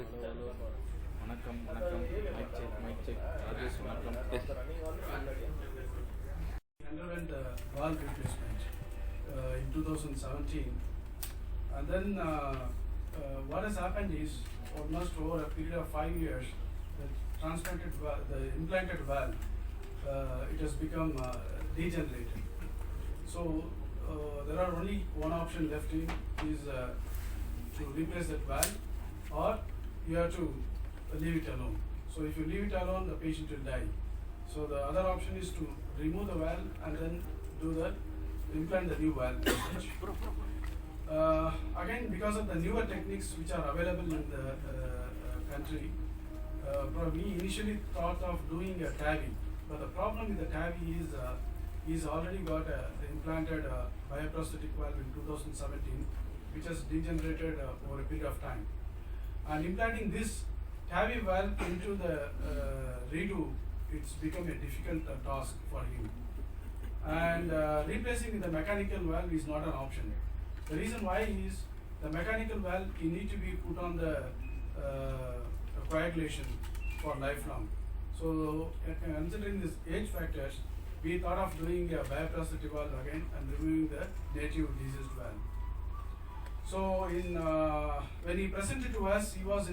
வணக்கம் mic check Rajesh வணக்கம். Underwent valve replacement in 2017, and then what has happened is almost over a period of 5 years, the implanted valve it has become degenerated. So there are only one option left in is to replace that valve, or you have to leave it alone. So if you leave it alone, the patient will die. So the other option is to remove the valve and then implant the new valve. Again, because of the newer techniques which are available in the country, we initially thought of doing a TAVI, but the problem with the TAVI is he's already got implanted bioprosthetic valve in 2017, which has degenerated over a period of time. And implanting this TAVI valve into the redo, it's become a difficult task for him. And replacing the mechanical valve is not an option. The reason why is the mechanical valve, you need to be put on the coagulation for lifelong. So considering these age factors, we thought of doing a bioprosthetic valve again and removing the native diseased valve. So when he presented to us, he was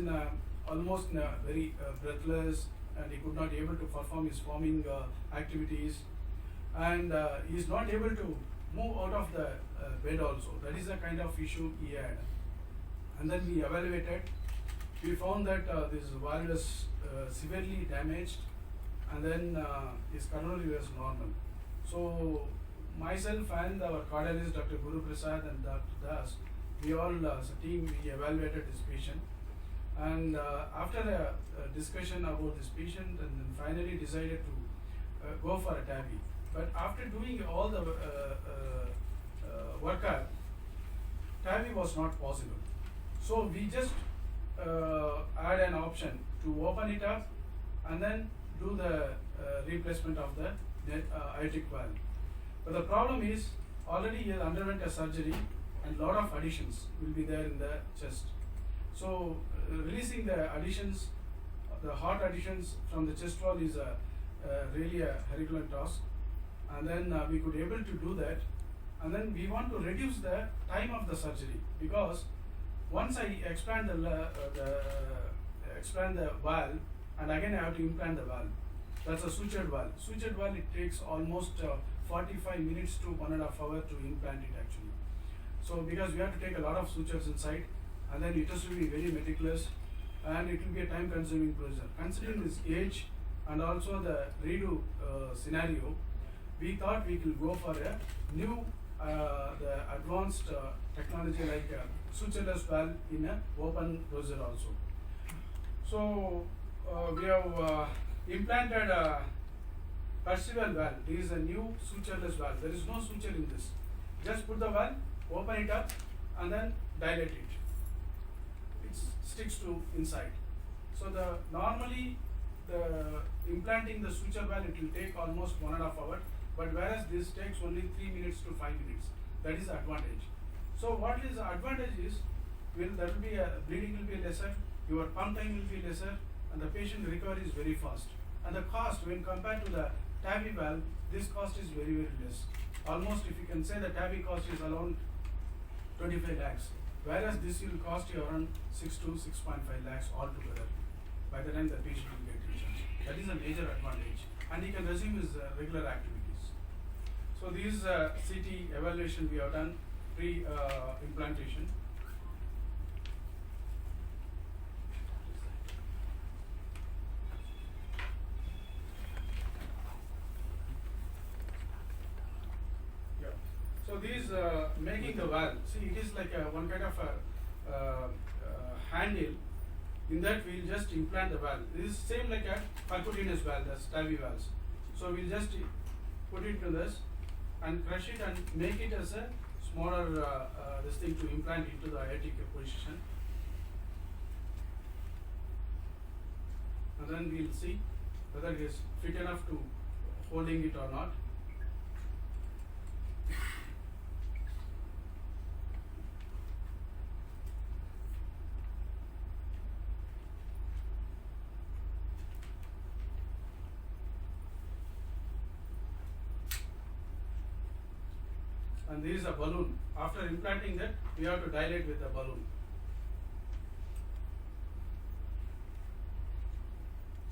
almost very breathless, and he could not able to perform his forming activities, and he is not able to move out of the bed also. That is the kind of issue he had. And then we evaluated. We found that this valve was severely damaged, and then his coronary was normal. So myself and our cardiologist Dr. Guru Prasad and Dr. Das, we all as a team, we evaluated this patient, and after a discussion about this patient, and then finally decided to go for a TAVI. But after doing all the workup, TAVI was not possible. So we just had an option to open it up and then do the replacement of the aortic valve. But the problem is already he underwent a surgery, and lot of additions will be there in the chest. So releasing the additions, the heart additions from the chest wall is really a Herculean task. And then we could able to do that, and then we want to reduce the time of the surgery, because once I expand the valve, and again I have to implant the valve. That's a sutured valve. Sutured valve, it takes almost 45 minutes to 1.5 hours to implant it actually. So because we have to take a lot of sutures inside, and then it has to be very meticulous, and it will be a time consuming procedure. Considering this age and also the redo scenario, we thought we could go for a new the advanced technology like sutureless valve in a open procedure also. So we have implanted Percival valve. This is a new sutureless valve. There is no suture in this. Just put the valve, open it up, and then dilate it. It sticks to inside. So normally the implanting the suture valve, it will take almost 1.5 hours, but whereas this takes only 3 minutes to 5 minutes. That is the advantage. So what is the advantage is, there will be bleeding will be lesser, your pump time will be lesser, and the patient recovery is very fast. And the cost, when compared to the TAVI valve, this cost is very, very less. Almost, if you can say, the TAVI cost is around 25 lakhs, whereas this will cost you around 6 to 6.5 lakhs altogether by the time the patient will get discharged. That is a major advantage, and he can resume his regular activities. So this CT evaluation we have done pre-implantation. So these making the valve, see, it is like one kind of a handle. In that we will just implant the valve. This is same like a percutaneous valve, that's TAVI valves. So we will just put it to this and crush it and make it as a smaller this thing to implant into the aortic position. And then we will see whether it is fit enough to holding it or not. and there is a balloon. After implanting that, we have to dilate with the balloon.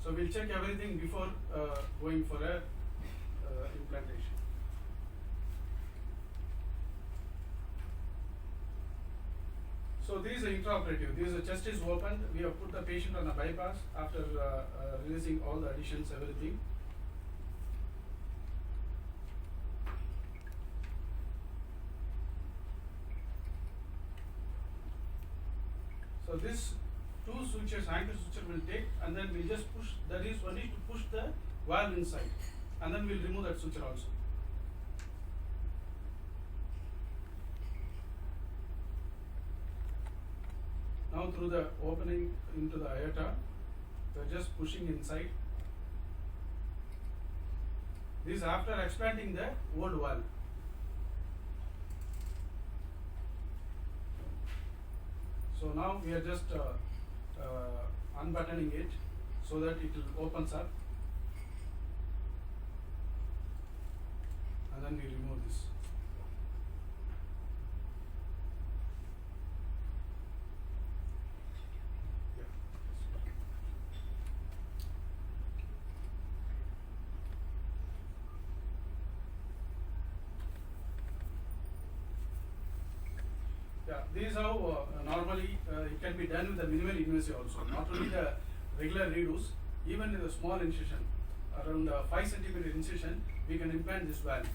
So we'll check everything before going for a implantation. So this is intraoperative. The chest is opened. We have put the patient on a bypass after releasing all the additions, everything. So this two sutures, anchor suture will take, and then we'll just push. That is only to push the valve inside, and then we'll remove that suture also. Now through the opening into the aorta, we're just pushing inside. This after explanting the old valve. So now we are just unbuttoning it so that it will opens up, and then we remove this. Yeah, this is how normally it can be done with the minimal invasive also. Not only the regular redos, even in the small incision, around 5 centimeter incision, we can implant this valve.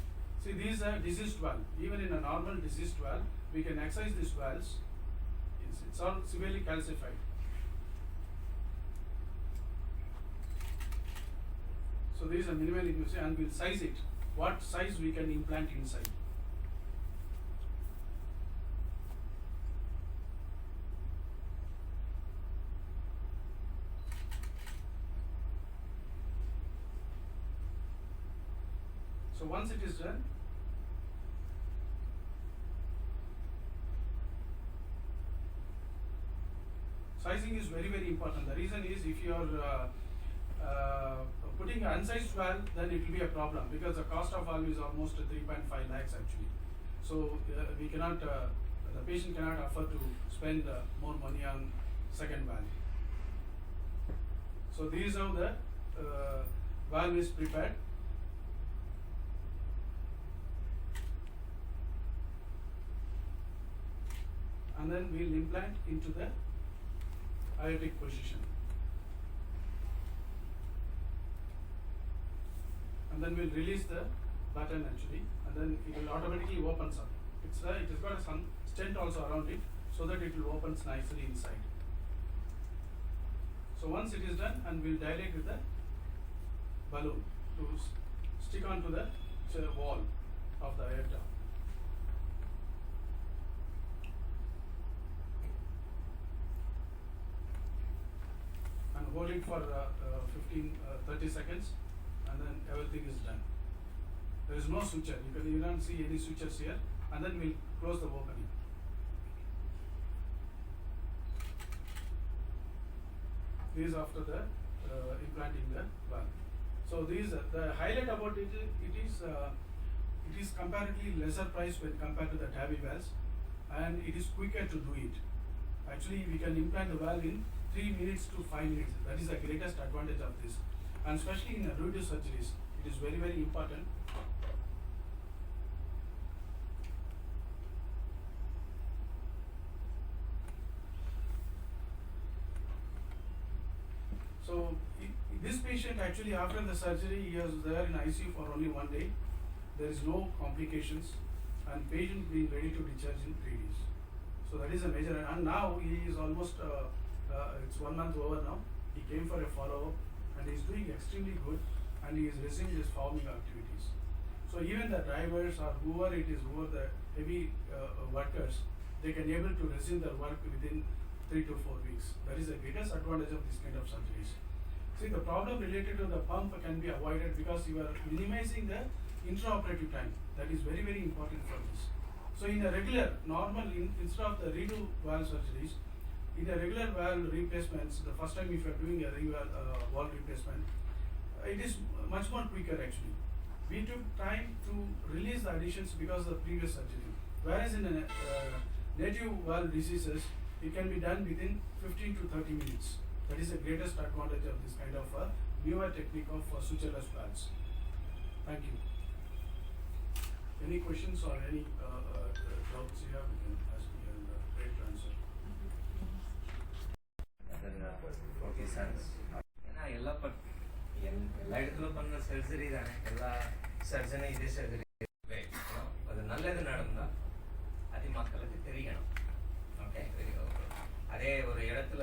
See, this is a diseased valve. Even in a normal diseased valve, we can excise these valves. It's all severely calcified. So this is a minimal invasive, and we'll size it. What size we can implant inside. So once it is done, sizing is very, very important. The reason is if you are putting an unsized valve, then it will be a problem because the cost of valve is almost 3.5 lakhs actually. So we cannot, the patient cannot afford to spend more money on second valve. So this is how the valve is prepared. And then we'll implant into the aortic position. And then we'll release the button actually, and then it will automatically opens up. It has got some stent also around it, so that it will opens nicely inside. So once it is done, and we'll dilate with the balloon to stick onto the wall of the aorta. And hold it for 30 seconds, and then everything is done. There is no suture. You don't see any sutures here, and then we'll close the opening. This is after the implanting the valve. So the highlight about it is comparatively lesser price when compared to the TAVI valves, and it is quicker to do it. Actually, we can implant the valve in 3 minutes to 5 minutes. That is the greatest advantage of this, and especially in reduced surgeries, it is very, very important. So this patient actually after the surgery, he was there in ICU for only 1 day. There is no complications, and patient being ready to discharge in 3 days. So that is a major, and now he is almost it's 1 month over now. He came for a follow-up, and he is doing extremely good, and he is resuming his farming activities. So even the drivers or whoever it is, whoever the heavy workers, they can able to resume their work within 3 to 4 weeks. That is the greatest advantage of this kind of surgeries. See, the problem related to the pump can be avoided because you are minimizing the intraoperative time. That is very, very important for this. So in a regular, normal, instead of the redo valve surgeries, in a regular valve replacements, the first time if you are doing a valve replacement, it is much more quicker actually, we took time to release the adhesions because of the previous surgery. Whereas in native valve diseases, it can be done within 15 to 30 minutes. That is the greatest advantage of this kind of a newer technique of sutureless valves. Thank you. Any questions or any doubts you have, you can ask me and try to answer. Okay sir, ஏன்னா எல்லா இடத்துலையும் பண்ண surgery தானே, எல்லா சர்ஜனும் இதே surgery. அது நல்லது நடந்தால் அது மக்களுக்கு தெரியணும். ஓகே, அதே ஒரு இடத்துல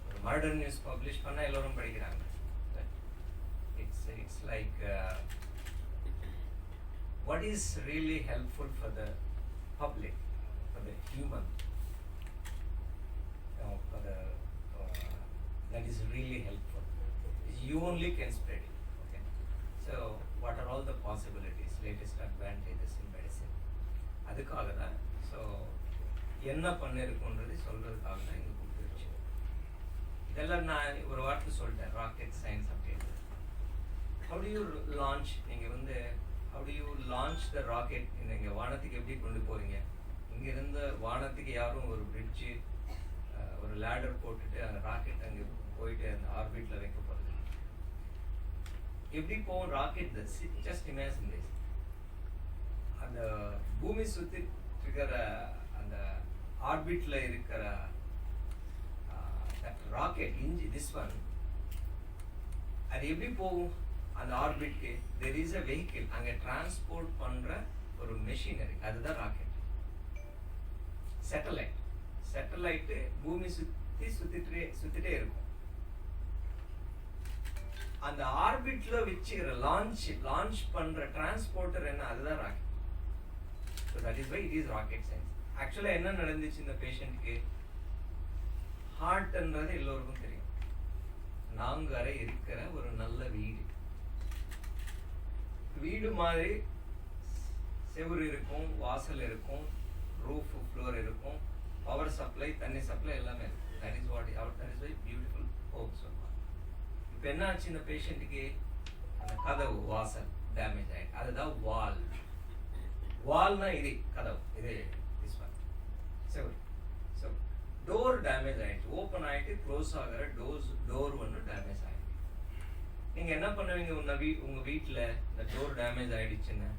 ஒரு மர்டர் நியூஸ் பப்ளிஷ் பண்ணால் எல்லோரும் படிக்கிறாங்க. It's like what is really helpful for the public, for the human, for the that is really helpful. You only can spread it. Okay, so what are all the possibilities, latest advantages in medicine? அதுக்காக தான். So என்ன பண்ணிருக்குன்றது சொல்றதுக்காக தான் இங்கே கூப்பிட்டு வச்சு. இதெல்லாம் நான் ஒரு வார்த்தை சொல்லிட்டேன், ராக்கெட் சயின்ஸ் அப்படின்னு. how do you launch, நீங்கள் வந்து how do you launch the rocket? நீங்கள் வானத்துக்கு எப்படி கொண்டு போறீங்க? இங்கிருந்து வானத்துக்கு யாரும் ஒரு பிரிட்ஜு ஒரு லேடர் போட்டுட்டு அந்த ராக்கெட் அங்கே போயிட்டு அந்த ஆர்பிட்ல வைக்க போகிறது. எப்படி போகும் ராக்கெட்? Just imagine this. அந்த பூமி சுற்றி இருக்கிற அந்த ஆர்பிட்ல இருக்கிற ராக்கெட் திஸ் ஒன், அது எப்படி போகும் அந்த ஆர்பிட்க்கு? there is a vehicle அங்க டிரான்ஸ்போர்ட் பண்ற ஒரு மெஷினரி, அதுதான் ராக்கெட். சேட்டலைட் பூமி சுத்திட்டே இருக்கும். அந்த ஆர்பிட்ல வச்சுக்கிற லான்ச் பண்ற டிரான்ஸ்போர்ட்டர் என்ன? அதுதான் rocket. so that is why it is rocket science. ஆக்சுவலா என்ன நடந்துச்சு இந்த பேஷண்ட்க்கு? ஹார்ட்ன்றது எல்லோருக்கும் தெரியும். நாங்க அறை இருக்கிற ஒரு நல்ல வீடு மாதிரி செவுரு இருக்கும், வாசல் இருக்கும், ரூஃப் ஃப்ளோர் இருக்கும், பவர் சப்ளை, தண்ணி சப்ளை எல்லாமே இருக்கும். that is why beautiful home சொல்லுவாங்க. இப்போ என்ன ஆச்சு இந்த பேஷண்ட்டுக்கு? அந்த கதவு வாசல் டேமேஜ் ஆயிடுச்சு. அதுதான் வால்னா இது கதவு, இது செவுரு. ஸோ டோர் டேமேஜ் ஆயிடுச்சு, ஓப்பன் ஆகிட்டு க்ளோஸ் ஆகிற டோர் ஒன்று டேமேஜ் ஆகிடுச்சு. நீங்கள் என்ன பண்ணுவீங்க? உங்கள் வீட்டில் இந்த டோர் டேமேஜ் ஆகிடுச்சுன்னா,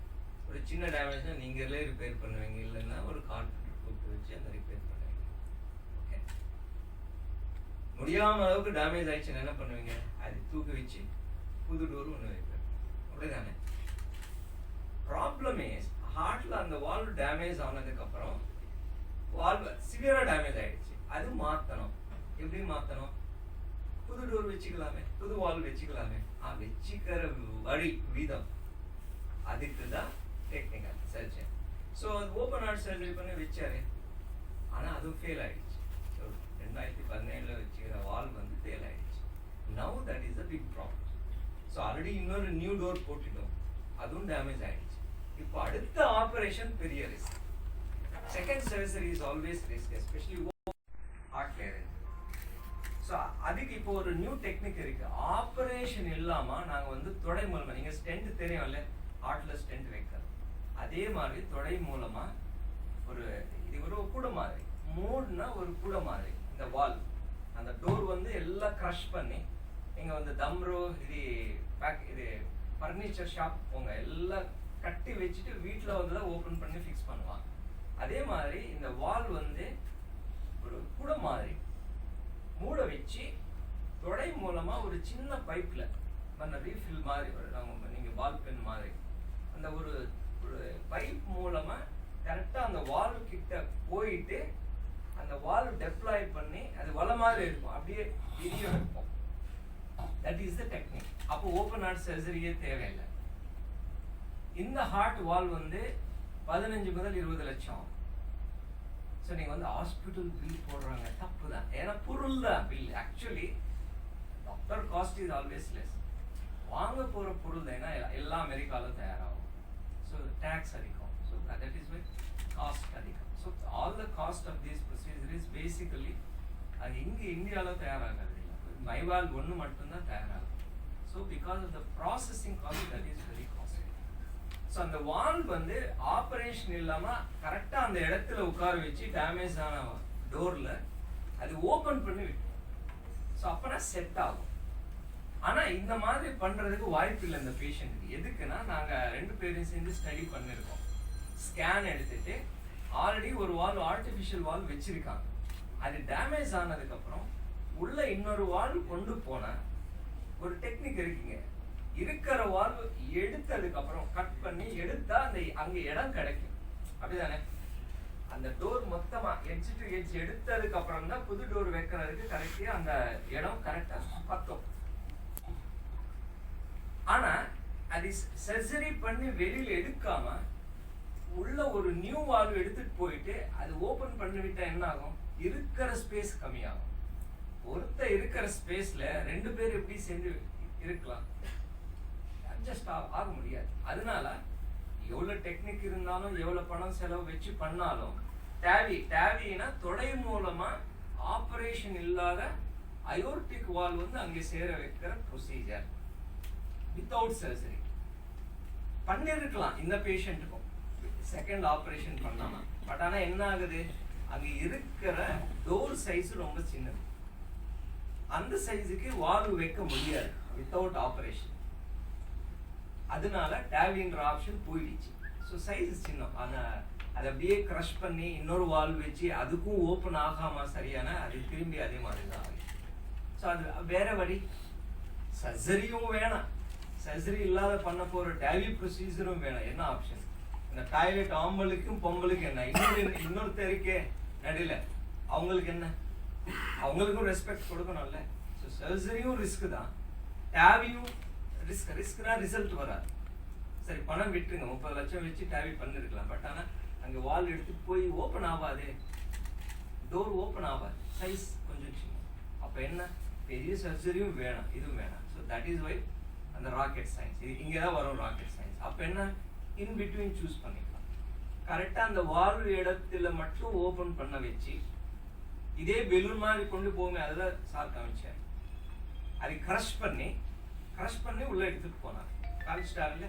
ஒரு சின்ன டேமேஜ்னா நீங்களே ரிப்பேர் பண்ணுவீங்க, இல்லைன்னா ஒரு கான்ட்ராக்டர் கூப்பிட்டு வச்சு அந்த ரிப்பேர் பண்ணுவீங்க. ஓகே, முடியாம அளவுக்கு டேமேஜ் ஆயிடுச்சுன்னா என்ன பண்ணுவீங்க? அது தூக்கி வச்சு புது டோர் ஒன்று வைப்பேன், அப்படிதானே? ப்ராப்ளம் இஸ் ஹார்ட்ல அந்த வால்வ் டேமேஜ் ஆனதுக்கப்புறம் வால்வ் சிவியரா டேமேஜ் ஆயிடுச்சு, அது மாற்றணும். எப்படி மாற்றணும்? புது டோர் வச்சுக்கலாமே, புது வால்வ் வச்சுக்கலாமே. வச்சுக்கிற வழி வீதம், அதுக்கு தான் டெக்னிக்கல் சர்ஜன். ஸோ அது ஓப்பன் ஹார்ட் சர்ஜரி பண்ணி வச்சாரு, ஆனால் அதுவும் ஃபெயில் ஆயிடுச்சு. 2017 வச்சுக்கிற வால்வ் வந்து ஃபெயில் ஆயிடுச்சு. Now that is a big problem. So already இன்னொரு நியூ டோர் போட்டுட்டோம், அதுவும் டேமேஜ் ஆயிடுச்சு. இப்போ அடுத்த ஆப்ரேஷன் பெரிய risk. Second surgery is always risk, especially heart clearance. So அதுக்கு இப்போ ஒரு நியூ டெக்னிக் இருக்கு. ஆப்ரேஷன் இல்லாம நாங்க வந்து தொடை மூலமா, நீங்க ஸ்டென்ட் தெரியும்ல, ஹார்ட்ல ஸ்டென்ட் வைக்கிறது, அதே மாதிரி தொடை மூலமா இது ஒரு கூட மாதிரி, மூடுனா ஒரு கூட மாதிரி இந்த வால், அந்த டோர் வந்து எல்லாம் க்ரஷ் பண்ணி, நீங்க வந்து தம்ரோ இது ஃபர்னிச்சர் ஷாப் போங்க, எல்லாம் கட்டி வச்சுட்டு வீட்டில் வந்து தான் ஓப்பன் பண்ணி ஃபிக்ஸ் பண்ணுவாங்க. அதே மாதிரி இந்த வால் வந்து ஒரு கூட மாதிரி மூட வச்சு தொடை மூலமா ஒரு சின்ன பைப்ல அந்த ரீஃபில் மாதிரி நீங்க பால் பென் மாதிரி அந்த ஒரு பைப் மூலமா கரெக்டா அந்த வால்வ் கிட்ட போயிட்டு அந்த வால்வ் டெப்ளாய் பண்ணி அது வலை மாதிரி இருக்கும், அப்படியே விரிய வைப்போம். That is the technique. அப்போ ஓப்பன் ஹார்ட் சர்ஜரியே தேவையில்லை. இந்த ஹார்ட் வால்வ் வந்து 15 முதல் 20 லட்சம். ஸோ நீங்கள் வந்து ஹாஸ்பிட்டல் பில் போடுறாங்க, தப்பு தான். ஏன்னா பொருள் தான் bill. Actually doctor cost is always less. வாங்க போகிற பொருள் தான், ஏன்னா எல்லாம் அமெரிக்காவில் தயாராகும். ஸோ டேக்ஸ் அதிகம். So that is why cost அதிகம். So all the cost of this procedure is basically அது இங்கே இந்தியாவில் தயாராகிறது இல்லை. மைவால் ஒன்று மட்டும்தான் தயாராகும். So because of the processing cost that is very costly. So அந்த வால்வ் வந்து ஆப்ரேஷன் இல்லாமல் கரெக்டாக அந்த இடத்துல உட்கார வச்சு டேமேஜ் ஆன டோரில் அது ஓப்பன் பண்ணி விட்டோம். ஸோ அப்போனா செட் ஆகும். ஆனால் இந்த மாதிரி பண்ணுறதுக்கு வாய்ப்பு இல்லை இந்த பேஷண்ட்டுக்கு. எதுக்குன்னா நாங்கள் 2 பேரையும் சேர்ந்து ஸ்டடி பண்ணியிருக்கோம். ஸ்கேன் எடுத்துட்டு ஆல்ரெடி ஒரு வால்வ் ஆர்டிஃபிஷியல் வால்வ் வச்சிருக்காங்க. அது டேமேஜ் ஆனதுக்கப்புறம் உள்ள இன்னொரு வால்வ் கொண்டு போன ஒரு டெக்னிக் இருக்குங்க. இருக்கிற வால்வ் எடுத்ததுக்கப்புறம் கட் பண்ணி எடுத்தா அந்த அங்கே இடம் கிடைக்கும். அப்படிதானே? அந்த டோர் மொத்தமா எட்ஜ் டு எட்ஜ் எடுத்ததுக்கு அப்புறம் தான் புது டோர் வைக்கிறதுக்கு கரெக்டா அந்த இடம் கரெக்டா பத்தும். ஆனா அது சர்ஜரி பண்ணி வெளியில எடுக்காம உள்ள ஒரு நியூ வால்வ் எடுத்துட்டு போயிட்டு அது ஓபன் பண்ணிவிட்டா என்ன ஆகும்? இருக்கிற ஸ்பேஸ் கம்மியாகும். ஒருத்த இருக்கிற ஸ்பேஸ்ல 2 பேர் எப்படி சேர்ந்து இருக்கலாம்? அட்ஜஸ்ட் ஆக முடியாது. அதனால எவ்வளவு டெக்னிக் இருந்தாலும் எவ்வளவு பணம் செலவு வச்சு பண்ணாலும் டேவினா தொடை மூலமா ஆபரேஷன் இல்லாத அயோர்டிக் வால்வ் வந்து அங்கே சேர வைக்கிற ப்ரொசீஜர் வித்தவுட் சர்ஜரி பண்ணிருக்கலாம் இந்த பேஷண்ட்டுக்கும் செகண்ட் ஆபரேஷன் பண்ணாம. பட் ஆனா என்ன ஆகுது? அங்க இருக்கிற டோர் சைஸ் ரொம்ப சின்னது. அந்த சைஸுக்கு வால்வ் வைக்க முடியாது வித்தவுட் ஆபரேஷன். அதனால டேவின்ற ஆப்ஷன் போயிடுச்சு. ஸோ சைஸ் சின்னம். அதை அப்படியே க்ரஷ் பண்ணி இன்னொரு வால்வ் வச்சு அதுக்கும் ஓப்பன் ஆகாம சரியான அது திரும்பி அதே மாதிரி தான் ஆகுது. ஸோ அது வேற வழி. சர்ஜரியும் வேணாம், சர்ஜரி இல்லாத பண்ண போற டேவி ப்ரொசீஜரும் வேணாம். என்ன ஆப்ஷன்? இந்த டாய்லெட் ஆம்பளுக்கும் பொம்பளுக்கும் என்ன? இன்னொருத்தருக்கே நடுல அவங்களுக்கு என்ன? அவங்களுக்கும் ரெஸ்பெக்ட் கொடுக்கணும்ல. ஸோ சர்ஜரியும் ரிஸ்க் தான், டேவியும் ரிஸ்க்னா ரிசல்ட் வராது. சரி பணம் விட்டுருங்க, 30 லட்சம் வச்சு டேவி பண்ணிருக்கலாம். பட் ஆனால் அங்கே வால் எடுத்துட்டு போய் ஓப்பன் ஆகாது, டோர் ஓப்பன் ஆகாது, சைஸ் கொஞ்சம் சின்ன. அப்போ என்ன? பெரிய சர்ஜரியும் வேணாம், இதுவும் வேணாம். ஸோ தட் இஸ் வை அந்த ராக்கெட் சயின்ஸ் இது இங்கே தான் வரும். ராக்கெட் சயின்ஸ் அப்போ என்ன? இன் பிட்வீன் சூஸ் பண்ணிக்கலாம். கரெக்டாக அந்த வால்வ் இடத்துல மட்டும் ஓப்பன் பண்ண வச்சு இதே பெலூன் மாதிரி கொண்டு போகுமே, அதில் சார் காமிச்சார். அதை க்ரஷ் பண்ணி உள்ள எடுத்துட்டு போனாங்க. காமிச்சிட்டாருல,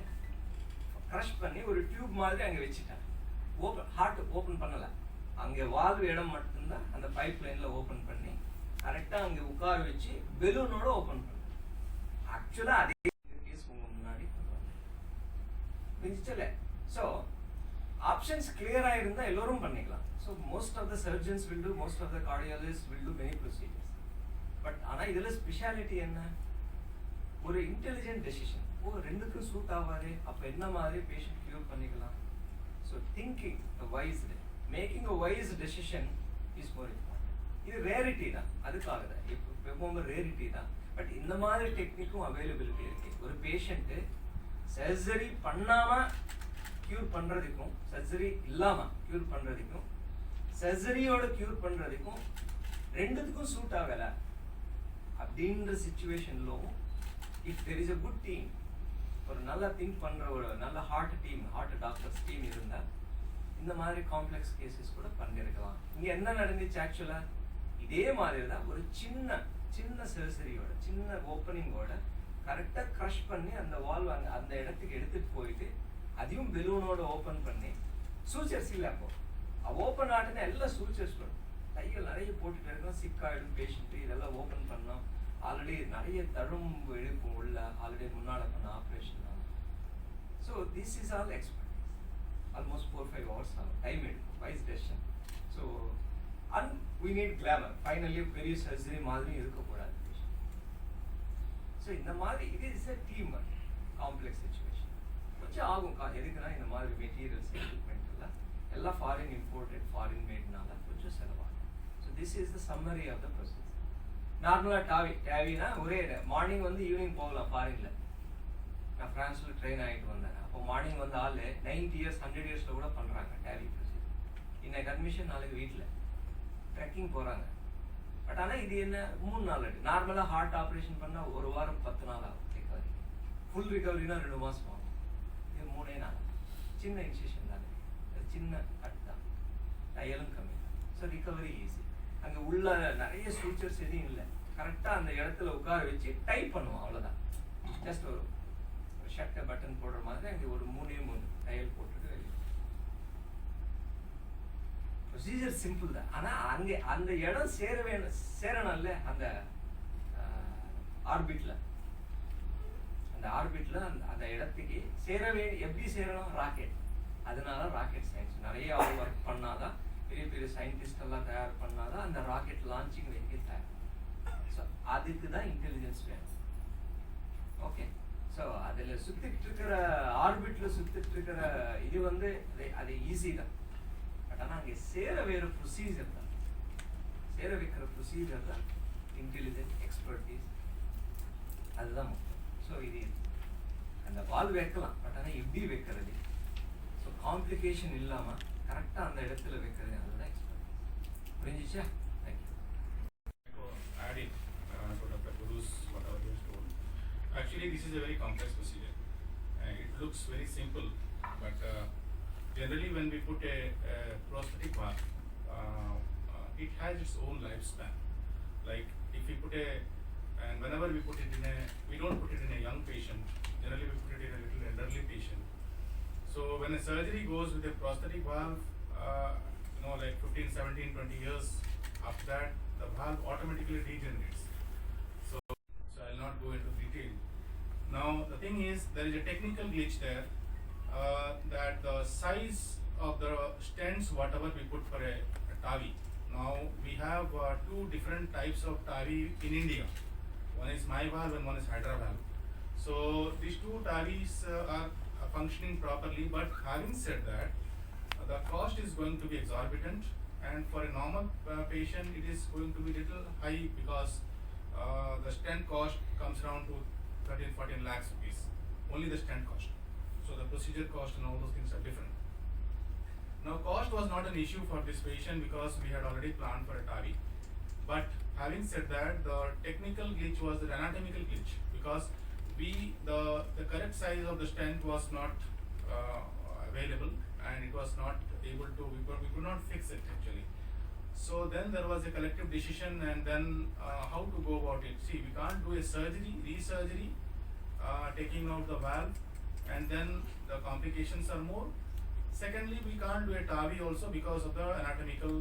க்ரஷ் பண்ணி ஒரு டியூப் மாதிரி அங்கே வச்சுட்டாங்க. ஹார்ட் ஓப்பன் பண்ணல, அங்கே வால்வ் இடம் மட்டும்தான் அந்த பைப் லைன்ல ஓப்பன் பண்ணி கரெக்டாக அங்கே உட்கார வச்சு பெலூனோட ஓப்பன் பண்ண. ஆக்சுவலா அதே கேஸ் உங்க முன்னாடி புரிஞ்சுச்சல. ஸோ ஆப்ஷன்ஸ் கிளியரா இருந்தா எல்லோரும் பண்ணிக்கலாம். So most of the surgeons will do, most of the cardiologist will do many procedures. But ஆனால் இதில் ஸ்பெஷாலிட்டி என்ன? ஒரு இன்டெலிஜென்ட் டெசிஷன். ரெண்டுக்கும் சூட் ஆகாது, அப்போ என்ன மாதிரி பேஷண்ட் கியூர் பண்ணிக்கலாம். So thinking wise, making a wise decision is more important. இது ரேரிட்டி தான், அதுக்காக தான் எப்பவுமே ரேரிட்டி தான். பட் இந்த மாதிரி டெக்னிக்கும் அவைலபிலிட்டி இருக்கு. ஒரு பேஷண்ட்டு சர்ஜரி பண்ணாம கியூர் பண்றதுக்கும் சர்ஜரி இல்லாம கியூர் பண்றதுக்கும் சர்ஜரியோட கியூர் பண்றதுக்கும் ரெண்டுத்துக்கும் சூட் ஆகல அப்படின்ற சிச்சுவேஷன்லும் if there is a good team, ஒரு நல்ல திங்க் பண்ற ஒரு நல்ல ஹார்ட் டாக்டர்ஸ் டீம் இருந்தா இந்த மாதிரி காம்ப்ளெக்ஸ் கேசஸ் கூட பண்ணிருக்கலாம். இங்க என்ன நடந்துச்சு? ஆக்சுவலா இதே மாதிரி தான் ஒரு சின்ன சர்ஜரியோட சின்ன ஓப்பனிங்கோட கரெக்டா க்ரஷ் பண்ணி அந்த வால்வ் அந்த இடத்துக்கு எடுத்துட்டு போயிட்டு அதையும் பெலூனோட ஓப்பன் பண்ணி சூச்சர்ஸ் இல்லை. அப்போ ஓப்பன் ஆட்டுனா எல்லாம் சூச்சர்ஸ் வரும். கைகள் நிறைய போட்டுட்டு இருக்கோம், சிக்காயிடும் பேஷண்ட். இதெல்லாம் ஓப்பன் பண்ணோம், ஆல்ரெடி நிறைய தழும்பு எழுப்பும் உள்ள, ஆல்ரெடி முன்னால பண்ண ஆப்ரேஷன் தான். So this is all expertise. Almost 4-5 hours ஆகும், டைம் எடுக்கும், wise decision. So and we need glamour. Finally பெரிய சர்ஜரி மாதிரி இருக்கக்கூடாது. ஸோ இந்த மாதிரி இது is a team work, complex situation. கொஞ்சம் ஆகும். எதுக்குன்னா இந்த மாதிரி மெட்டீரியல்ஸ் எக்யூப்மெண்ட் எல்லாம் ஃபாரின் இம்போர்ட்டட், ஃபாரின் மேட்னால கொஞ்சம் செலவாகும். So this is the summary of the process. நார்மலாக டேவினா ஒரே மார்னிங் வந்து ஈவினிங் போகலாம். ஃபாரினில் நான் ஃப்ரான்ஸில் ட்ரெயின் ஆகிட்டு வந்தேன். அப்போ மார்னிங் வந்து ஆள் 90 years 100 yearsல கூட பண்ணுறாங்க டேவி ப்ரொசீஜர். இன்னைக்கு அட்மிஷன், நாளைக்கு வீட்டில் ட்ரெக்கிங் போகிறாங்க. பட் ஆனால் இது என்ன 3 நாள் ஆகுது. நார்மலாக ஹார்ட் ஆப்ரேஷன் பண்ணால் 1 வாரம் 10 நாள் ஆகும் ரிகவரி. ஃபுல் ரிகவரினா 2 மாதம் ஆகும். இது 3 நாள். சின்ன இன்சிஷன் தானே, சின்ன கட் தான், தையலும் கம்மி. So recovery easy. அங்கே உள்ள நிறைய சூச்சர்ஸ் எதுவும் இல்லை. கரெக்டாக அந்த இடத்துல உட்கார வச்சு டைப் பண்ணுவோம், அவ்வளோதான். ஜஸ்ட் ஒரு ஷர்ட்டை பட்டன் போடுற மாதிரி அங்கே ஒரு 3 தையல் போட்டுட்டு ப்ரொசீஜர் சிம்பிள் தான். ஆனால் அங்கே அந்த இடம் சேரணும்ல அந்த ஆர்பிட்ல அந்த இடத்துக்கு எப்படி சேரணும்? ராக்கெட். அதனால ராக்கெட் சயின்ஸ் நிறைய ஒர்க் பண்ணாதான், பெரிய பெரிய சயின்டிஸ்ட் எல்லாம் தயார் பண்ணாதான் அந்த ராக்கெட் லான்ச்சிங் வெஹிக்கிள் தயார். ஸோ அதுக்கு தான் இன்டெலிஜென்ஸ் வேணும். ஓகே, ஸோ அதில் சுற்றிட்டு இருக்கிற ஆர்பிட்டில் சுற்றிட்டு இருக்கிற இது வந்து அது ஈஸி தான். பட் ஆனால் அங்கே சேர வைக்கிற ப்ரொசீஜர் தான் இன்டெலிஜென்ட் எக்ஸ்பர்டீஸ். அதுதான் முக்கியம். ஸோ இது அந்த வால் வைக்கலாம், பட் ஆனால் எப்படி வைக்கிறது, ஸோ காம்ப்ளிகேஷன் இல்லாமல் கரெக்டாக அந்த இடத்துல வைக்கிறது, அதுதான் எக்ஸ்பர்டீஸ். புரிஞ்சிச்சா? Thank you. Adding to Dr. Guru's whatever he has told. Actually, this is a very complex procedure. It looks very simple, but generally when we put a prosthetic valve, it has its own lifespan. Like if we put and whenever we put it we don't put it in a young patient. Generally we put it in a little elderly patient. So when a surgery goes with a prosthetic valve, like 15, 17, 20 years, after that the valve automatically degenerates. So I'll not go into detail. Now the thing is, there is a technical glitch there, that the size of the stents whatever we put for a TAVI. Now we have 2 different types of TAVI in India. One is my valve and one is Hydra valve. So these 2 TAVIs are functioning properly, but having said that, the cost is going to be exorbitant, and for a normal patient it is going to be little high, because the stent cost comes around to 13-14 lakhs rupees, only the stent cost. So the procedure cost and all those things are different. Now cost was not an issue for this patient because we had already planned for a TAVI. But having said that, the technical glitch was the anatomical glitch, because the correct size of the stent was not available, and it was not able to, we could not fix it actually. So then there was a collective decision, and then how to go about it. See, we can't do a resurgery, taking out the valve, and then the complications are more. Secondly, we can't do a TAVI also because of the anatomical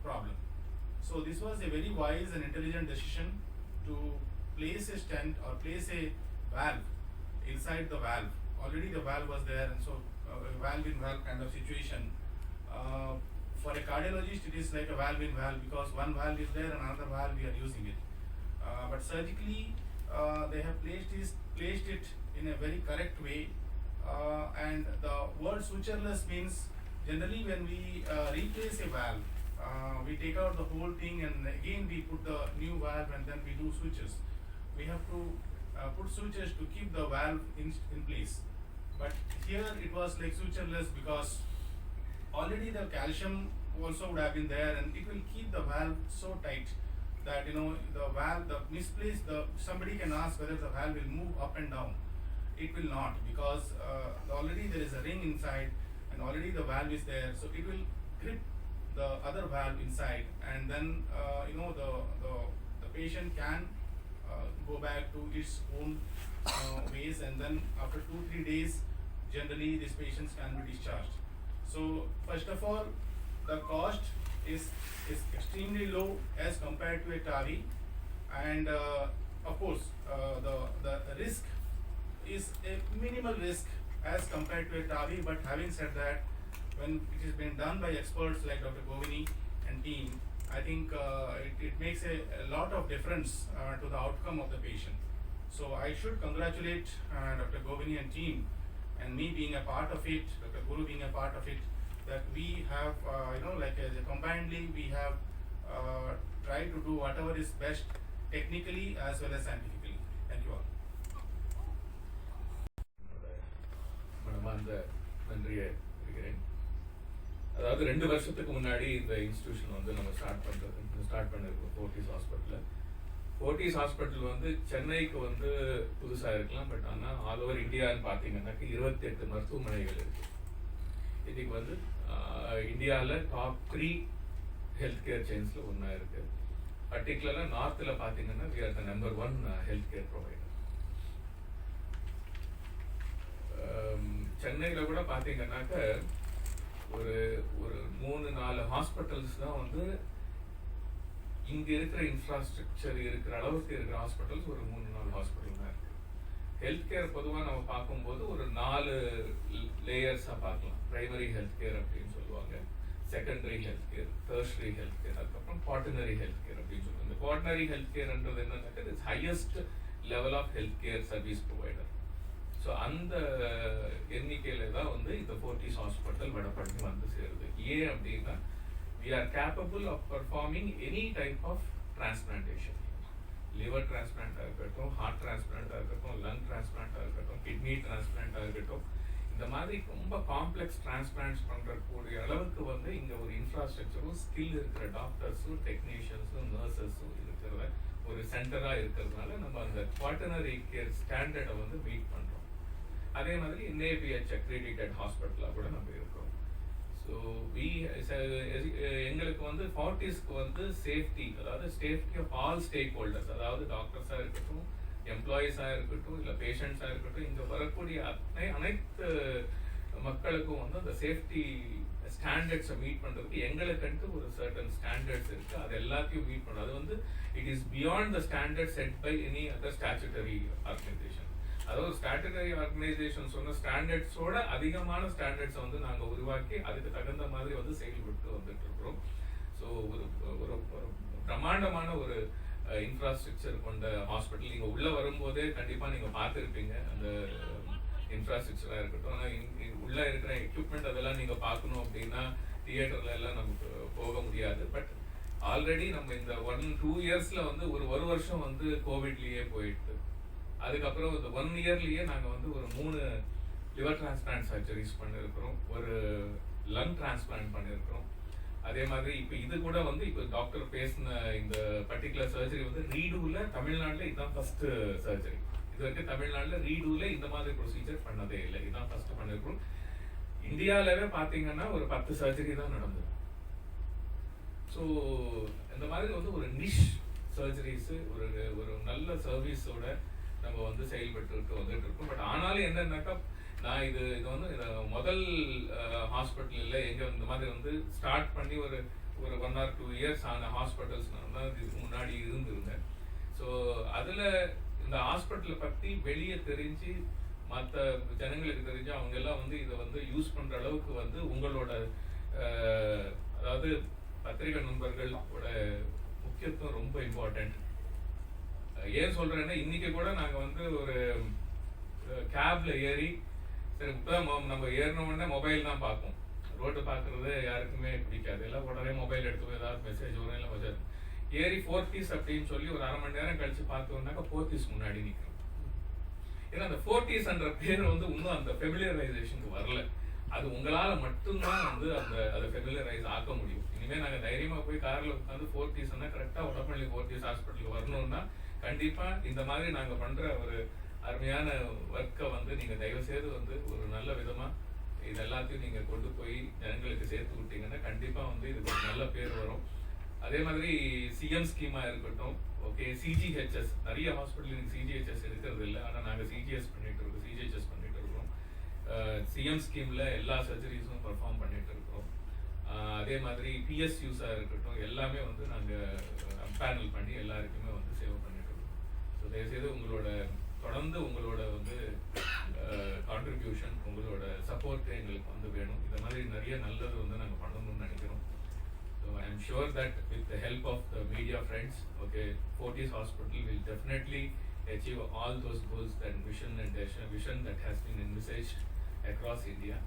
problem. So this was a very wise and intelligent decision to place a stent or place a valve inside the valve. Already the valve was there, and so a valve in valve kind of situation. For a cardiologist, it is like a valve in valve, because one valve is there and another valve we are using it. But surgically, they have placed it in a very correct way. And the word sutureless means, generally when we replace a valve, we take out the whole thing and again we put the new valve, and then we do sutures. We have to put sutures to keep the valve in place. But here it was like sutureless, because already the calcium also would have been there, and it will keep the valve so tight that the valve, the misplaced, somebody can ask whether the valve will move up and down. It will not, because already there is a ring inside, and already the valve is there, so it will grip the other valve inside, and then the patient can go back to its own ways, and then after 2-3 days, generally these patients can be discharged. So first of all, the cost is extremely low as compared to a TAVI, and of course the risk is a minimal risk as compared to a TAVI. But having said that, when it is being done by experts like Dr. Govini and team, I think it makes a lot of difference to the outcome of the patient. So I should congratulate Dr. Govini and team, and me being a part of it, Dr. Guru being a part of it, that we have as a combinedly we have tried to do whatever is best technically as well as scientifically. Thank you all. மனமார்ந்த நன்றியை இருக்கிறேன். அதாவது 2 வருஷத்துக்கு முன்னாடி இந்த institution வந்து நம்ம start பண்ணிருக்கோம் ஃபோர்டிஸ் ஹாஸ்பிட்டல் சென்னைக்கு புதுசாக இருக்கலாம், பட் ஆனால் ஆல் ஓவர் இந்தியான்னு பார்த்தீங்கன்னாக்க 28 மருத்துவமனைகள் இருக்கு. இன்னைக்கு இந்தியாவில் டாப் 3 ஹெல்த் கேர் செயின்ஸில் ஒன்றா இருக்கு. பர்டிகுலராக நார்த்தில் பார்த்தீங்கன்னா we are the number 1 health care provider. சென்னையில் கூட பார்த்தீங்கன்னாக்க ஒரு ஒரு 3-4 ஹாஸ்பிட்டல்ஸ் தான் வந்து இங்கே இருக்கிற இன்ஃப்ராஸ்ட்ரக்சர் இருக்கிற அளவுக்கு இருக்கிற ஹாஸ்பிட்டல்ஸ் ஒரு 3-4 ஹாஸ்பிட்டல் தான் இருக்குது. ஹெல்த் கேர் பொதுவாக நம்ம பார்க்கும்போது ஒரு 4 லேயர்ஸாக பார்க்கலாம். ப்ரைமரி ஹெல்த் கேர் அப்படின்னு சொல்லுவாங்க, secondary health care, tertiary health care, அதுக்கப்புறம் குவாட்டர்னரி ஹெல்த் கேர் அப்படின்னு சொல்லுவாங்க. இந்த குவாட்டர்னரி ஹெல்த் கேர்ன்றது என்னன்னாக்கா it's highest level of health care service provider. So அந்த எண்ணிக்கையில தான் வந்து இந்த ஃபோர்டிஸ் ஹாஸ்பிட்டல் வடபழனி வந்து சேருது. ஏன் அப்படின்னா we are capable of performing any type of transplantation. liver transplant இருக்கட்டும், ஹார்ட் டிரான்ஸ்பிளான்ட் இருக்கட்டும், லங் டிரான்ஸ்பிளான்ட் இருக்கட்டும், கிட்னி டிரான்ஸ்பிளான்ட் இருக்கட்டும், இந்த மாதிரி ரொம்ப காம்ப்ளெக்ஸ் டிரான்ஸ்பிளான்ட்ஸ் பண்றக்கூடிய அளவுக்கு வந்து இங்க ஒரு இன்ஃப்ராஸ்ட்ரக்சரும் ஸ்கில் இருக்கிற டாக்டர்ஸும் டெக்னீஷியன்ஸும் நர்சஸும் இருக்கிற ஒரு சென்டரா இருக்கிறதுனால நம்ம அந்த குவாட்டர்னரி கேர் ஸ்டாண்டர்டை வந்து மீட் பண்றோம். அதே மாதிரி NABH accredited ஹாஸ்பிட்டலாக கூட நம்ம இருக்கோம். ஸோ எங்களுக்கு வந்து ஃபார்ட்டிஸ்க்கு வந்து சேஃப்டி, அதாவது safety of all stakeholders, அதாவது டாக்டர்ஸாக இருக்கட்டும், எம்ப்ளாயீஸாக இருக்கட்டும், இல்லை பேஷண்ட்ஸாக இருக்கட்டும், இங்கே வரக்கூடிய அனைத்து மக்களுக்கும் வந்து அந்த சேஃப்டி ஸ்டாண்டர்ட்ஸை மீட் பண்ணுறதுக்கு எங்களுக்குன்ட்டு ஒரு சர்டன் ஸ்டாண்டர்ட்ஸ் இருக்குது. அது எல்லாத்தையும் மீட் பண்ணுறோம். அது வந்து it is beyond the standard set by any other statutory organisation. அதாவது ஸ்டாட்டுட்டரி ஆர்கனைசேஷன் சொன்ன ஸ்டாண்டர்ட்ஸோட அதிகமான ஸ்டாண்டர்ட்ஸை வந்து நாங்கள் உருவாக்கி அதுக்கு தகுந்த மாதிரி வந்து செயல்பட்டு வந்துட்டு இருக்கிறோம். ஸோ ஒரு ஒரு பிரம்மாண்டமான ஒரு இன்ஃப்ராஸ்ட்ரக்சர் கொண்ட ஹாஸ்பிட்டல். நீங்கள் உள்ளே வரும்போதே கண்டிப்பாக நீங்கள் பார்த்துருப்பீங்க அந்த இன்ஃப்ராஸ்ட்ரக்சராக இருக்கட்டும். ஆனால் உள்ளே இருக்கிற எக்யூப்மெண்ட் அதெல்லாம் நீங்கள் பார்க்கணும் அப்படின்னா தியேட்டர்ல எல்லாம் நமக்கு போக முடியாது. பட் ஆல்ரெடி நம்ம இந்த 1-2 இயர்ஸில் வந்து ஒரு வருஷம் வந்து கோவிட்லேயே போயிட்டு, அதுக்கப்புறம் இந்த 1 இயர்லயே நாங்கள் வந்து ஒரு 3 லிவர் டிரான்ஸ்பிளான்ட் சர்ஜரிஸ் பண்ணியிருக்கிறோம், ஒரு லங் டிரான்ஸ்பிளான்ட் பண்ணியிருக்கிறோம். அதே மாதிரி இப்போ இது கூட வந்து இப்போ டாக்டர் பேசின இந்த பர்டிகுலர் சர்ஜரி வந்து ரீடூவில் தமிழ்நாட்டில் இதுதான் ஃபர்ஸ்ட் சர்ஜரி. இது வரைக்கும் தமிழ்நாட்டில் ரீடூவில் இந்த மாதிரி ப்ரொசீஜர் பண்ணதே இல்லை. இதுதான் ஃபர்ஸ்ட் பண்ணியிருக்கிறோம். இந்தியாவிலவே பார்த்தீங்கன்னா ஒரு 10 சர்ஜரி தான் நடந்தது. ஸோ இந்த மாதிரி வந்து ஒரு நிஷ் சர்ஜரிஸ், ஒரு ஒரு நல்ல சர்வீஸோட நம்ம வந்து செயல்பட்டு வந்துட்டு இருக்கோம். பட் ஆனாலும் என்னன்னாக்கா நான் இது வந்து முதல் ஹாஸ்பிட்டல் இல்லை, எங்க இந்த மாதிரி வந்து ஸ்டார்ட் பண்ணி ஒரு 1 or 2 இயர்ஸ் ஆன ஹாஸ்பிட்டல்ஸ் நான் தான் இதுக்கு முன்னாடி இருந்திருந்தேன். ஸோ அதில் இந்த ஹாஸ்பிட்டலை பற்றி வெளியே தெரிஞ்சு மற்ற ஜனங்களுக்கு தெரிஞ்சு அவங்க எல்லாம் வந்து இதை வந்து யூஸ் பண்ற அளவுக்கு வந்து உங்களோட அதாவது பத்திரிகை நண்பர்களோட முக்கியத்துவம் ரொம்ப இம்பார்ட்டன்ட். ஏன் சொல்றேன்னா இன்னைக்கு கூட நாங்க வந்து ஒரு கேப்ல ஏறி, சரி இப்பதான் நம்ம ஏறின உடனே மொபைல் தான் பார்ப்போம். ரோட்டு பார்க்கறது யாருக்குமே பிடிக்காது. எல்லாம் உடனே மொபைல் எடுத்து ஏதாவது மெசேஜ் வரும், இல்லை வச்சாரு ஏறி ஃபோர்டிஸ் அப்படின்னு சொல்லி ஒரு 1/2 மணி நேரம் கழிச்சு பார்த்தோம்னாக்கா ஃபோர்டிஸ் முன்னாடி நிற்கும். ஏன்னா அந்த ஃபோர்டிஸ்ன்ற பேர் வந்து இன்னும் அந்த ஃபெமிலியரைசேஷனுக்கு வரல. அது உங்களால மட்டும்தான் வந்து அதை ஃபெமிலியரைஸ் ஆக்க முடியும். இனிமேல் நாங்கள் தைரியமா போய் கார்ல உட்காந்து ஃபோர்டிஸ்னா கரெக்டாக வடபழனி ஃபோர்டிஸ் ஹாஸ்பிட்டலுக்கு வரணும்னா கண்டிப்பா இந்த மாதிரி நாங்க பண்ற ஒரு அருமையான ஒர்க்கை வந்து நீங்க தயவு செய்து வந்து ஒரு நல்ல விதமா இது எல்லாத்தையும் நீங்க கொண்டு போய் ஜனங்களுக்கு சேர்த்து விட்டீங்கன்னா கண்டிப்பா வந்து இதுக்கு ஒரு நல்ல பேர் வரும். அதே மாதிரி சிஎம் ஸ்கீமா இருக்கட்டும், ஓகே, சிஜிஹெச்எஸ் நிறைய ஹாஸ்பிட்டல் சிஜிஹெச்எஸ் இருக்கிறது இல்லை, ஆனால் நாங்கள் சிஜிஹெச்எஸ் பண்ணிட்டு இருக்கோம். சிஎம் ஸ்கீம்ல எல்லா சர்ஜரிஸும் பர்ஃபார்ம் பண்ணிட்டு இருக்கோம். அதே மாதிரி பிஎஸ்யூஸாக இருக்கட்டும், எல்லாமே வந்து நாங்கள் பேனல் பண்ணி எல்லாருக்குமே வந்து சேவை பண்ணிட்டு இருக்கோம். ஸோ தயவுசெய்து தொடர்ந்து உங்களோட வந்து கான்ட்ரிபியூஷன், உங்களோட சப்போர்ட் எங்களுக்கு வந்து வேணும். இந்த மாதிரி நிறைய நல்லது வந்து நாங்கள் பண்ணணும்னு நினைக்கிறோம். So I am sure that with the help of the media friends, okay, Fortis Hospital will definitely achieve all those goals and vision that has been envisaged across India,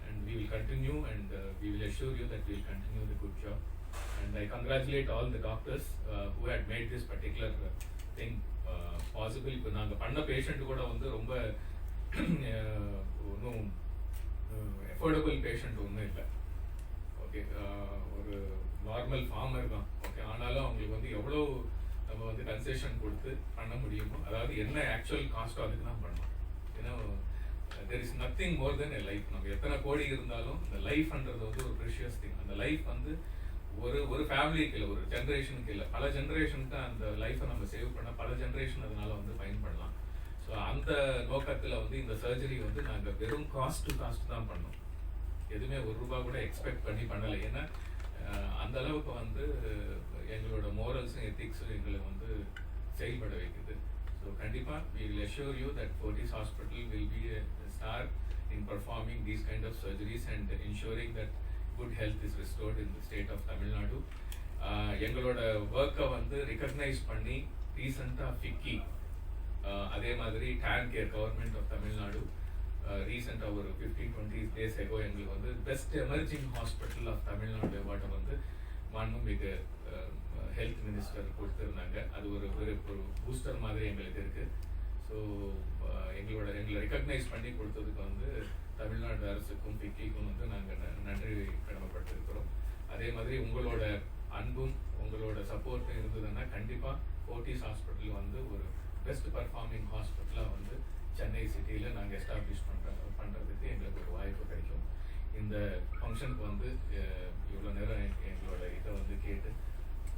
and we will continue, and we will assure you that we will continue the good job. And I congratulate all the doctors who had made this particular thing possible. இப்போ நாங்கள் பண்ண patient கூட வந்து ரொம்ப ஒன்றும் எஃபோர்டபுள் patient ஒன்றும் இல்லை. Okay, ஒரு நார்மல் ஃபார்மர் தான். ஓகே, ஆனாலும் அவங்களுக்கு வந்து எவ்வளோ நம்ம வந்து கன்செஷன் கொடுத்து பண்ண முடியுமோ, அதாவது என்ன ஆக்சுவல் காஸ்ட்டோ அதுக்கு தான் பண்ணணும். ஏன்னா there is nothing more then a life. நம்ம எத்தனை கோடி இருந்தாலும் இந்த லைஃப்ன்றது வந்து ஒரு ப்ரெஷியஸ் திங். அந்த லைஃப் வந்து ஒரு ஃபேமிலிக்கு இல்லை, ஒரு ஜென்ரேஷனுக்கு இல்லை, பல ஜென்ரேஷனுக்கு அந்த லைஃப்பை நம்ம சேவ் பண்ண பல ஜென்ரேஷன் அதனால வந்து பயன்படலாம். ஸோ அந்த நோக்கத்தில் வந்து இந்த சர்ஜரி வந்து நாங்கள் வெறும் காஸ்ட் தான் பண்ணோம். எதுவுமே ₹1 கூட எக்ஸ்பெக்ட் பண்ணி பண்ணலை. ஏன்னா அந்த அளவுக்கு வந்து எங்களோட மோரல்ஸும் எத்திக்ஸும் எங்களை வந்து செயல்பட வைக்குது. ஸோ கண்டிப்பாக we will assure you that Fortis Hospital will be a star in performing these kind of surgeries and ensuring that good health is restored in the state of Tamil Nadu. எங்களோட ஒர்க்கை வந்து recognise பண்ணி ரீசெண்டாக ஃபிக்கி அதே மாதிரி டேன் care government of Tamil Nadu ரீசெண்டாக ஒரு 15-20 days ago எங்களுக்கு வந்து best emerging hospital of Tamil Nadu அவார்டை வந்து மாண்புமிகு ஹெல்த் மினிஸ்டர் கொடுத்துருந்தாங்க. அது ஒரு பூஸ்டர் மாதிரி எங்களுக்கு இருக்குது. ஸோ எங்களை ரெக்கக்னைஸ் பண்ணி கொடுத்ததுக்கு வந்து தமிழ்நாடு அரசுக்கும் ஃபிக்கிக்கும் வந்து நாங்கள் நன்றி கடமைப்பட்டிருக்கிறோம். அதே மாதிரி உங்களோட அன்பும் உங்களோட சப்போர்ட்டும் இருந்ததுன்னா கண்டிப்பாக ஃபோர்டிஸ் ஹாஸ்பிட்டல் வந்து ஒரு பெஸ்ட் பர்ஃபார்மிங் ஹாஸ்பிட்டலாக வந்து சென்னை சிட்டியில் நாங்கள் எஸ்டாப்ளிஷ் பண்ணுறதுக்கு எங்களுக்கு ஒரு வாய்ப்பு கிடைக்கும். இந்த ஃபங்க்ஷனுக்கு வந்து இவ்வளோ நேரம் எங்களோட இதை வந்து கேட்டு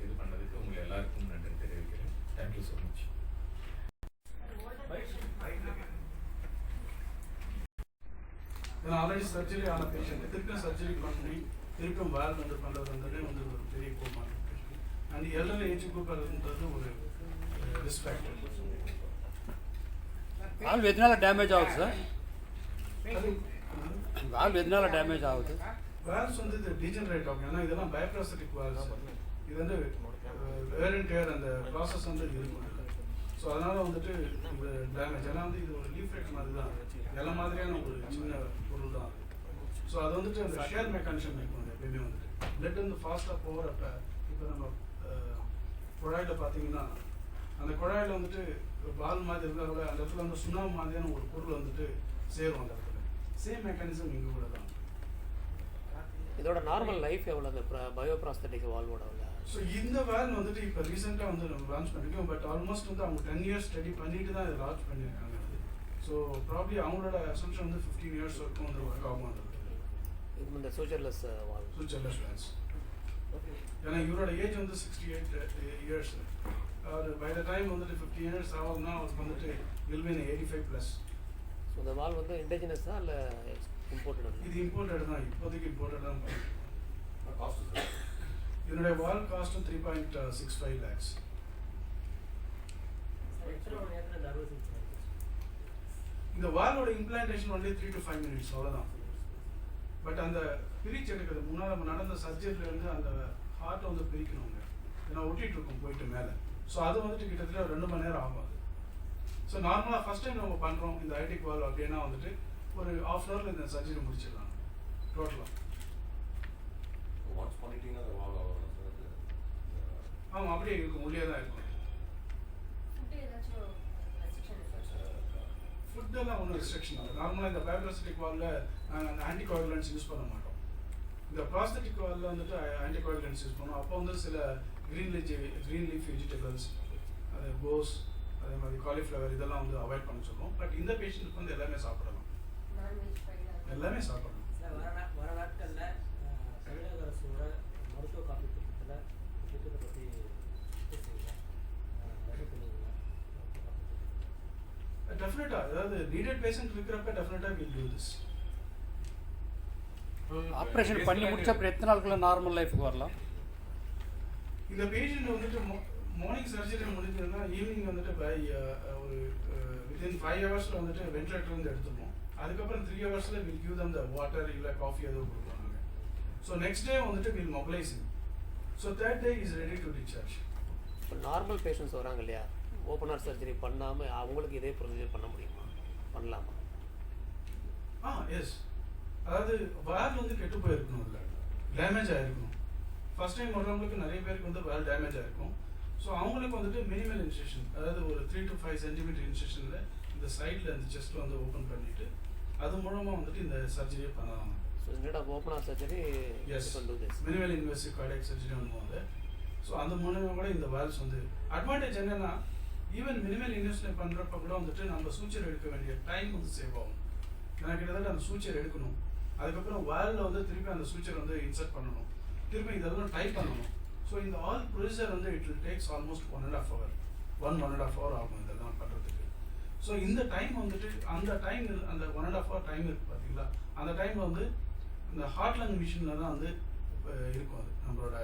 இது பண்ணதுக்கு உங்களை எல்லாருக்கும் நன்றி தெரிவிக்கிறேன். Thank you so much. Already surgery ஆன பேஷண்ட் திருப்பியும் சர்ஜரி பண்ணி திருப்பியும் வேல் வந்து பண்ணுறது வந்து ஒரு பெரிய கோமான பேஷண்ட். அண்ட் எல்டர்லி ஏஜ் குரூப்ன்றது ஒரு ரிஸ்பெக்ட். வால்வு எதனால டேமேஜ் ஆகுது சார்? வால்வு எதனால டேமேஜ் ஆகுது? வேல்ஸ் வந்து இது டீஜெனரேட் ஆகும். ஏன்னா இதெல்லாம் பயோப்ராஸ்தட்டிக் வேல்ஸ். இது வந்து வேர் அண்ட் டேர் அந்த ப்ராசஸ் வந்து இருக்கும். ஸோ அதனால் வந்துட்டு இது டேமேஜ். ஏன்னா வந்து இது ஒரு லீஃப்லெட் மாதிரி தான், எல்லா மாதிரியான ஒரு சின்ன பொருள் தான். ஸோ அது வந்துட்டு அந்த ஷேர் மெக்கானிசம் இருக்கும். எப்பயுமே வந்துட்டு பிளட் வந்து ஃபாஸ்ட்டாக போகிறப்ப இப்போ நம்ம குழாயில் பார்த்தீங்கன்னா அந்த குழாயில் வந்துட்டு பால் மாதிரி இருந்தால் கூட அந்த இடத்துல வந்து சுண்ணாம்பு மாதிரியான ஒரு பொருள் வந்துட்டு சேரும் அந்த இடத்துல. சேம் மெக்கானிசம் இங்கே கூட தான். இதோட நார்மல் லைஃப் எவ்வளோ இந்த பயோப்ராஸ்தட்டிக் வால்வோட? ஸோ இந்த வேல் வந்துட்டு இப்போ ரீசெண்டாக வந்து நம்ம லான்ச் பண்ணிருக்கோம். பட் ஆல்மோஸ்ட் வந்து அவங்க 10 years ஸ்டடி பண்ணிட்டு தான் இதை லான்ச் பண்ணியிருக்காங்க. ஸோ ப்ராப்ளி அவங்களோட அசம்ஷன் வந்து 15 years வரைக்கும் வந்து ஒர்க் ஆகும். இது இந்த ஃபியூச்சர்லெஸ் வால்வ், ஃபியூச்சர்லெஸ் வேல்ஸ். ஏன்னா இவரோட ஏஜ் வந்து 68 years. அவர் பை த டைம் வந்துட்டு 50 years ஆகுதுன்னா அவருக்கு வந்துட்டு வில் பி 85+. ஸோ இந்த வால்வ் வந்து இண்டிஜினஸா இல்லை இம்போர்ட்டட்? இது இம்போர்ட்டட் தான், இப்போதைக்கு இம்போர்ட்டட் தான். இதனுடைய வால் காஸ்ட்டும் 3.65 lakhs. இந்த வாலோட இம்ப்ளான்டேஷன் ஒன்லி 3 to 5 minutes அவ்வளோதான். பட் அந்த பிரிச்சு எடுக்கிறது முன்னால் நம்ம நடந்த சர்ஜரியில் வந்து அந்த ஹார்ட்டை வந்து பிரிக்கணுங்க. ஏன்னா ஒட்டிகிட்டு இருக்கும் போயிட்டு மேலே. ஸோ அது வந்துட்டு கிட்டத்தட்ட 2 மணி நேரம் ஆகும் அது. ஸோ நார்மலாக ஃபஸ்ட் டைம் நம்ம பண்ணுறோம் இந்த ஐடிக் வால் அப்படின்னா வந்துட்டு ஒரு 1/2 hourல இந்த சர்ஜரி முடிச்சிடலாம் டோட்டலாக. ஆமாம், அப்படியே இருக்கும், உள்ளே தான் இருக்கும். ஃபுட்டெல்லாம் ஒன்றும் ரெஸ்ட்ரிக்ஷன் இல்லை. நார்மலாக இந்த பயோப்ராஸ்தட்டிக் வாலில் நாங்கள் அந்த ஆன்டிகோகுலன்ஸ் யூஸ் பண்ண மாட்டோம். இந்த ப்ராஸ்தட்டிக் வாலில் வந்துட்டு ஆன்டிகோகுலன்ஸ் யூஸ் பண்ணோம். அப்போ வந்து சில க்ரீன் லீஃப் வெஜிடபிள்ஸ், அது கோஸ், அதே மாதிரி காலிஃப்ளவர் இதெல்லாம் வந்து அவாய்ட் பண்ண சொல்லுவோம். பட் இந்த பேஷண்ட்டுக்கு வந்து எல்லாமே சாப்பிடலாம், எல்லாமே சாப்பிடலாம். வர நாட்களில் தமிழக அரசோட மருத்துவ காப்பீட்டு திட்டத்தில் திட்டத்தை பற்றி டெஃபினட்டாக, அதாவது நீடட் பேஷண்ட் இருக்கிறப்ப டெஃபினட்டாக வில் டூ திஸ். ஆப்ரேஷன் பண்ணி முடிச்ச அப்புறம் எத்தனை நாளுக்குள்ள நார்மல் லைஃப்க்கு வரலாம்? இந்த பேஷண்ட் வந்துட்டு மார்னிங் சர்ஜரி முடிஞ்சதுன்னா ஈவினிங் வந்துட்டு பை ஒரு வித்தின் 5 hours வந்துட்டு வென்டிலேட்டர் வந்து எடுத்துப்போம். அதுக்கப்புறம் 3 hours will give them the water இல்லை காஃபி ஏதோ கொடுப்போம் நாங்கள். ஸோ நெக்ஸ்ட் டே வந்துட்டு will mobilising. So 3rd day is ready to discharge. இப்போ நார்மல் பேஷண்ட்ஸ் வராங்க இல்லையா, ஓப்பன் ஹார்ட் சர்ஜரி பண்ணாமல் அவங்களுக்கு இதே ப்ரொசீஜர் பண்ண முடியுமா, பண்ணலாமா? எஸ். அதாவது வேல் வந்து கெட்டு போயிருக்கணும், இல்லை டேமேஜ் ஆகிருக்கணும். ஃபர்ஸ்ட் டைம் வர்றவங்களுக்கு நிறைய பேருக்கு வந்து வேல் டேமேஜ் ஆகிருக்கும். ஸோ அவங்களுக்கு வந்துட்டு மினிமல் இன்செஷன், அதாவது ஒரு 3 to 5 centimeter இன்செஷனில் இந்த சைடில் இந்த செஸ்ட்டில் வந்து ஓப்பன் பண்ணிவிட்டு அது மூலமாக வந்துட்டு இந்த சர்ஜரியை பண்ணலாம். So instead of open heart surgery minimal invasive cardiac surgery பண்ணுவாங்க. ஸோ அந்த மூலமாக கூட இந்த வேல்ஸ் வந்து அட்வான்டேஜ் என்னென்னா ஈவன் மினிமல் இன்வெஸ்ட்மெண்ட் பண்ணுறப்ப கூட வந்துட்டு நம்ம சூச்சர் எடுக்க வேண்டிய டைம் வந்து சேவ் ஆகும். எனக்கு கிட்டத்தட்ட அந்த சூச்சர் எடுக்கணும், அதுக்கப்புறம் வேலில் வந்து திருப்பி அந்த சூச்சர் வந்து இன்சர்ட் பண்ணணும், திருப்பி இதெல்லாம் டைப் பண்ணணும். ஸோ இந்த ஆல் ப்ரொசீஜர் வந்து it will takes almost 1.5 hour ஆகும் இதெல்லாம் பண்ணுறதுக்கு. ஸோ ஸோ இந்த டைம் வந்துட்டு அந்த 1.5 hour டைம் இருக்குது பார்த்தீங்களா, அந்த டைமில் வந்து இந்த ஹார்ட் லங் மிஷினில் தான் வந்து இருக்கும் அது நம்மளோட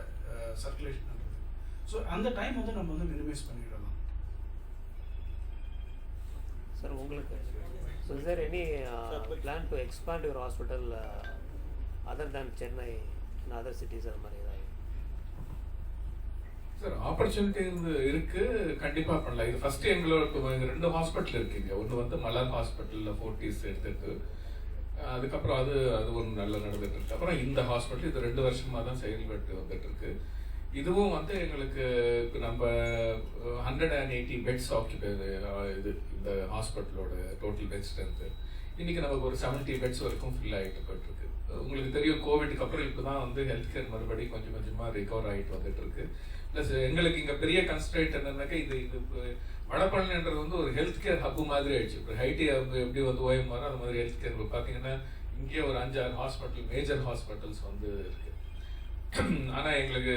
சர்க்குலேஷன் பண்ணுறது. ஸோ அந்த டைம் வந்து நம்ம வந்து மினிமைஸ் பண்ணிடலாம். சார் உங்களுக்கு so is there any plan to expand your hospital other than Chennai in other cities அது மாதிரி ஏதாவது? சார் ஆப்பர்ச்சுனிட்டி இருக்கு, கண்டிப்பா பண்ணலாம். இது ஃபர்ஸ்ட் எங்களுக்கு 2 ஹாஸ்பிட்டல் இருக்குங்க. ஒன்று வந்து மலர் ஹாஸ்பிட்டலில் ஃபோர்ட்டிஸ் எடுத்துட்டு, அதுக்கப்புறம் அது ஒன்று நல்லா நடந்துட்டு இருக்கு. அப்புறம் இந்த ஹாஸ்பிட்டல் இது 2 வருஷமா தான் செயல்பட்டு வந்துட்டு இருக்கு. இதுவும் வந்து எங்களுக்கு நம்ம 180 பெட்ஸ் ஆக்கிபை இது இந்த ஹாஸ்பிட்டலோட டோட்டல் பெட் ஸ்ட்ரென்த். இன்னைக்கு நமக்கு ஒரு 70 பெட்ஸ் வரைக்கும் ஃபில் ஆகிட்டு போயிட்டுருக்கு. உங்களுக்கு தெரியும், கோவிட்க்கு அப்புறம் இப்போ தான் வந்து ஹெல்த் கேர் மறுபடியும் கொஞ்சம் கொஞ்சமாக ரிகவர் ஆகிட்டு வந்துட்டு இருக்கு. ப்ளஸ் எங்களுக்கு இங்கே பெரிய கன்ஸ்ட்ரைண்ட் என்னன்னாக்கா, இது வடபழனின்றது வந்து ஒரு ஹெல்த் கேர் ஹப்பு மாதிரி ஆயிடுச்சு. இப்போ ஹைடி ஹப் எப்படி வந்து ஓஎம்ஆர் அது மாதிரி ஹெல்த் கேர் பார்த்தீங்கன்னா இங்கே ஒரு 5-6 ஹாஸ்பிட்டல் மேஜர் ஹாஸ்பிட்டல்ஸ் வந்து இருக்கு. ஆனால் எங்களுக்கு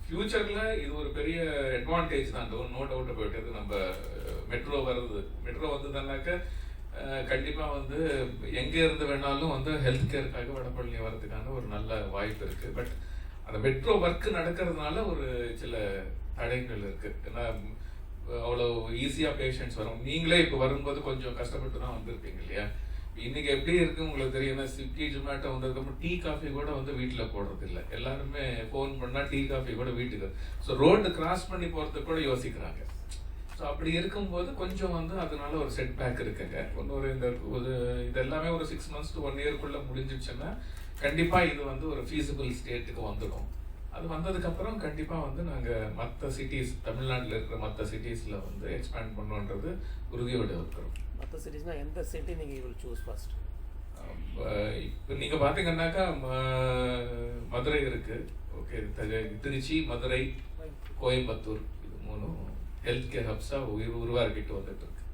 ஃபியூச்சரில் இது ஒரு பெரிய அட்வான்டேஜ் தான், நோ டவுட் அபவுட் இது. நம்ம மெட்ரோ வருது, மெட்ரோ வந்ததுனாக்க கண்டிப்பாக வந்து எங்கே இருந்து வேணாலும் வந்து ஹெல்த் கேருக்காக வடபழனி வர்றதுக்கான ஒரு நல்ல வாய்ப்பு இருக்குது. பட் அந்த மெட்ரோ ஒர்க் நடக்கிறதுனால ஒரு சில தடைகள் இருக்குது. ஏன்னா அவ்வளோ ஈஸியாக பேஷண்ட்ஸ் வரும். நீங்களே இப்போ வரும்போது கொஞ்சம் கஷ்டப்பட்டு தான் வந்திருப்பீங்க இல்லையா? இன்னைக்கு எப்படி இருக்கு உங்களுக்கு தெரியும். ஸ்விக்கி ஜொமேட்டோ வந்ததுக்கப்புறம் டீ காஃபி கூட வந்து வீட்டில் போடுறது இல்லை. எல்லாருமே ஃபோன் பண்ணால் டீ காஃபி கூட வீட்டுக்கு. ஸோ ரோடு கிராஸ் பண்ணி போகிறதுக்கு கூட யோசிக்கிறாங்க. ஸோ அப்படி இருக்கும்போது கொஞ்சம் வந்து அதனால ஒரு செட் பேக் இருக்குங்க. இது எல்லாமே ஒரு 6 months to 1 year முடிஞ்சிடுச்சுன்னா கண்டிப்பாக இது வந்து ஒரு ஃபீஸிபிள் ஸ்டேட்டுக்கு வந்துடும். அது வந்ததுக்கப்புறம் கண்டிப்பாக வந்து நாங்கள் மற்ற சிட்டிஸ், தமிழ்நாட்டில் இருக்கிற மற்ற சிட்டிஸில் வந்து எக்ஸ்பேண்ட் பண்ணுன்றது உறுதியோடு இருக்கிறோம். மற்ற சிட்டிஸ்னா எந்த சிட்டி நீங்கள் வில் சூஸ் ஃபர்ஸ்ட்? இப்போ நீங்கள் பார்த்தீங்கன்னாக்கா மதுரை இருக்கு, ஓகே, திருச்சி, மதுரை, கோயம்புத்தூர், இது 3 ஹெல்த் கேர் ஹப்ஸாக உருவாக்கிட்டு வந்துட்டு இருக்கு.